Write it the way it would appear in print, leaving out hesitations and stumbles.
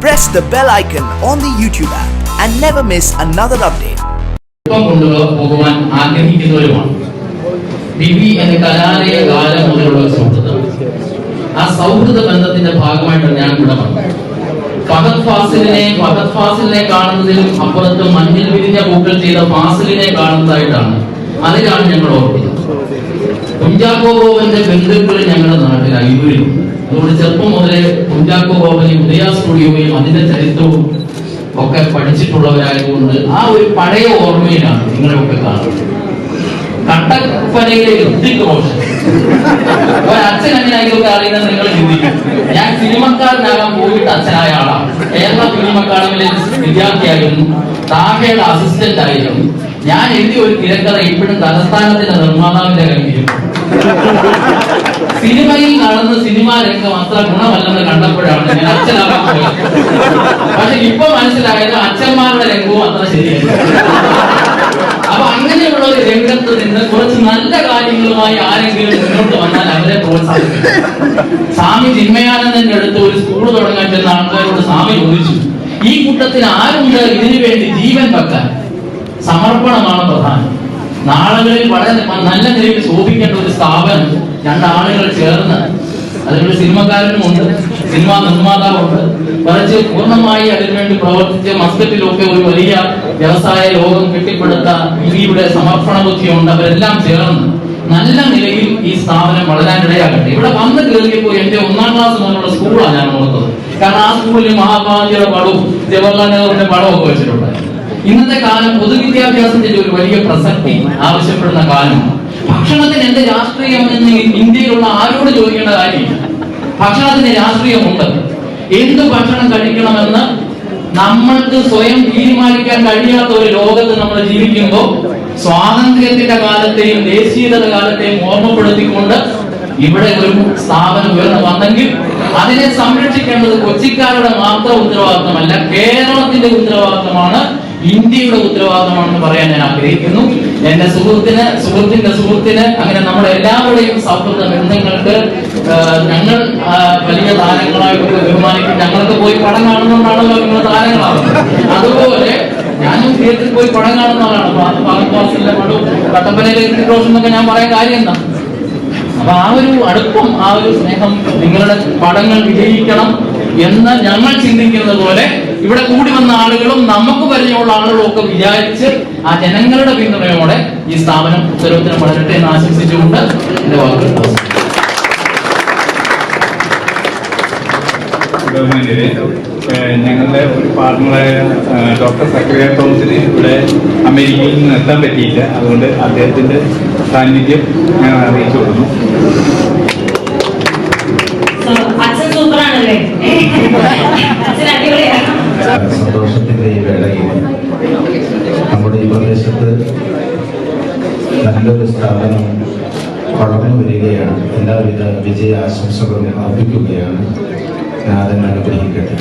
Press the bell icon on the YouTube app and never miss another update. കൊണ്ടുപോകാൻ ആഗ്രഹിക്കുന്നവരുമാണ്. ബിബി എന്ന കലാലയ കാലം മുതലുള്ള സൗഹൃദം. ആ സൗഹൃദ ബന്ധത്തിന്റെ ഭാഗമായിട്ടാണ് ഞാൻ ഇവിടെ വന്നത്. ഫഹദ് ഫാസിലിനെ കാണുന്നതിലും അപ്പുറത്ത് മഞ്ഞിൽ വിരിഞ്ഞ പൂക്കൾ ചെയ്ത ഫാസിലിനെ കാണുന്നതായിട്ടാണ്. അതിലാണ് ഞങ്ങൾ ഓർക്കുന്നത്. കുഞ്ചാക്കോ ബോബന്റെ ബന്ധുക്കൾ ഞങ്ങളുടെ നാട്ടിൽ അയ്യൂരിലുണ്ട്. അതുകൊണ്ട് ചെറുപ്പം മുതലേ കുഞ്ചാക്കോ ബോബനെയും ഉദയ സ്റ്റുഡിയോയും അതിന്റെ ചരിത്രവും ഒക്കെ പഠിച്ചിട്ടുള്ളവരായതുകൊണ്ട് ആ ഒരു പഴയ ഓർമ്മയിലാണ് നിങ്ങളെയൊക്കെ കാണുന്നത്. കട്ടപ്പനയിലെ ഋത്തിക് റോഷൻ ഒരച്ഛൻ എങ്ങനെയൊക്കെ അറിയുന്നത് നിങ്ങൾ ചിന്തിക്കും. ഞാൻ സിനിമക്കാരനാകാൻ പോയിട്ട് അച്ഛനായ ആളാണ്. കേരള ഫിലിം അക്കാദമിയിലെ വിദ്യാർത്ഥിയായിരുന്നു. താഹയുടെ അസിസ്റ്റന്റ് ആയിരുന്നു. ഞാൻ എഴുതിയ ഒരു തിരക്കഥ ഇപ്പോഴും തലസ്ഥാനത്തിന്റെ നിർമ്മാതാവിന്റെ കയ്യിലും. സിനിമയിൽ നടന്ന സിനിമാ രംഗം അത്ര ഗുണമല്ലെന്ന് കണ്ടപ്പോഴാണ് ഞാൻ അച്ഛനാകാൻ പോയത്. പക്ഷെ ഇപ്പൊ മനസ്സിലായത് അച്ഛന്മാരുടെ രംഗവും അത്ര ശരിയല്ല. അപ്പൊ അങ്ങനെയുള്ള ഒരു രംഗത്ത് നിന്ന് കുറച്ച് നല്ല കാര്യങ്ങളുമായി ആരെങ്കിലും മുന്നോട്ട് വന്നാൽ അവരെ പ്രോത്സാഹിപ്പിക്കും. സ്വാമി ചിന്മയാനന്ദന്റെ അടുത്ത് ഒരു സ്കൂൾ തുടങ്ങാൻ ചെന്ന ആൾക്കാരോട് സ്വാമി ചോദിച്ചു, ഈ കൂട്ടത്തിൽ ആരുണ്ട് ഇതിനു വേണ്ടി ജീവൻ വെക്കാൻ? സമർപ്പണമാണ് പ്രധാനം. നാളുകളിൽ വളരെ നല്ല നിലയിൽ ശോഭിക്കേണ്ട ഒരു സ്ഥാപനം രണ്ടാളുകൾ ചേർന്ന്, അതിലൊരു സിനിമക്കാരനുമുണ്ട്, സിനിമാ നിർമ്മാതാവുണ്ട്, കുറച്ച് പൂർണ്ണമായി അതിനുവേണ്ടി പ്രവർത്തിച്ച് മസ്കറ്റിലൊക്കെ ഒരു വലിയ വ്യവസായ ലോകം കെട്ടിപ്പടുത്ത ഇവിടെ സമർപ്പണ ബുദ്ധിയുണ്ട്. അവരെല്ലാം ചേർന്ന് നല്ല നിലയിൽ ഈ സ്ഥാപനം വളരാനിടയാകട്ടെ. ഇവിടെ വന്ന് കയറിയപ്പോൾ എന്റെ 1ാം ക്ലാസ് മുതലുള്ള സ്കൂളാണ് ഞാൻ ഓർത്തത്. കാരണം ആ സ്കൂളിൽ മഹാത്മാഗാന്ധിയുടെ പടവും ജവഹർലാൽ നെഹ്റുവിന്റെ പടവും ഒക്കെ വെച്ചിട്ടുണ്ടായിരുന്നു. ഇന്നത്തെ കാലം പൊതുവിദ്യാഭ്യാസത്തിന്റെ ഒരു വലിയ പ്രസക്തി ആവശ്യപ്പെടുന്ന കാലമാണ്. ഭക്ഷണത്തിന് എന്ത് രാഷ്ട്രീയം എന്ന് ഇന്ത്യയിലുള്ള ആരോട് ചോദിക്കേണ്ട കാര്യമില്ല. ഭക്ഷണത്തിന് രാഷ്ട്രീയമുണ്ട്. എന്ത് ഭക്ഷണം കഴിക്കണമെന്ന് നമ്മൾക്ക് സ്വയം തീരുമാനിക്കാൻ കഴിയാത്ത ഒരു ലോകത്ത് നമ്മൾ ജീവിക്കുമ്പോൾ സ്വാതന്ത്ര്യത്തിന്റെ കാലത്തെയും ദേശീയത കാലത്തെയും ഓർമ്മപ്പെടുത്തിക്കൊണ്ട് ഇവിടെ ഒരു സ്ഥാപനം ഉയർന്നു വന്നെങ്കിൽ അതിനെ സംരക്ഷിക്കേണ്ടത് കൊച്ചിക്കാരുടെ മാത്രം ഉത്തരവാദിത്തമല്ല, കേരളത്തിന്റെ ഉത്തരവാദിത്തമാണ്, ഇന്ത്യയുടെ ഉത്തരവാദിത്തമാണെന്ന് പറയാൻ ഞാൻ ആഗ്രഹിക്കുന്നു. എന്റെ സുഹൃത്തിന്റെ സുഹൃത്തിന് അങ്ങനെ നമ്മുടെ എല്ലാവരുടെയും സൗഹൃദ ബന്ധങ്ങൾക്ക് ഞങ്ങൾ വലിയ താരങ്ങളായിട്ടൊക്കെ ബഹുമാനിക്കും. ഞങ്ങൾക്ക് പോയി പടം കാണുന്നതുകൊണ്ടാണല്ലോ നിങ്ങൾ താരങ്ങളാവുന്നത്. അതുപോലെ ഞാനും തിയേറ്ററിൽ പോയി പടം കാണുന്നതാണ്. ഫഹദ് ഫാസിലിന്റെ പടവും കട്ടപ്പനയിലെ ഋത്തിക് റോഷൻ എന്നൊക്കെ ഞാൻ പറയാൻ കാര്യം എന്താ? അപ്പൊ ആ ഒരു അടുപ്പം, ആ ഒരു സ്നേഹം, നിങ്ങളുടെ പടങ്ങൾ വിജയിക്കണം എന്ന് ഞങ്ങൾ ചിന്തിക്കുന്നത് പോലെ ഇവിടെ കൂടി വന്ന ആളുകളും നമുക്ക് പരിചയമുള്ള ആളുകളും ഒക്കെ വിചാരിച്ച് ആ ജനങ്ങളുടെ പിന്തുണയോടെ ഈ സ്ഥാപനം ഉത്തരവത്തിന് വളരട്ടെ എന്ന് ആശംസിച്ചുകൊണ്ട് എന്റെ വാക്കുകൾ. ഞങ്ങളുടെ ഒരു പാർട്ണറായ ഡോക്ടർ സക്കറിയ തോമസിന് ഇവിടെ അമേരിക്കയിൽ നിന്ന് എത്താൻ പറ്റിയില്ല. അതുകൊണ്ട് അദ്ദേഹത്തിന്റെ സാന്നിധ്യം ഞാൻ അറിയിച്ചു കൊടുക്കുന്നു. സന്തോഷത്തിന്റെ ഈ വേളയിൽ നമ്മുടെ ഈ പ്രദേശത്ത് നല്ലൊരു സ്ഥാപനം വളർന്നു വരികയാണ്. എല്ലാവിധ വിജയ ആശംസകളും അർപ്പിക്കുകയാണ്. നാഥൻ അനുഗ്രഹിക്കട്ടെ.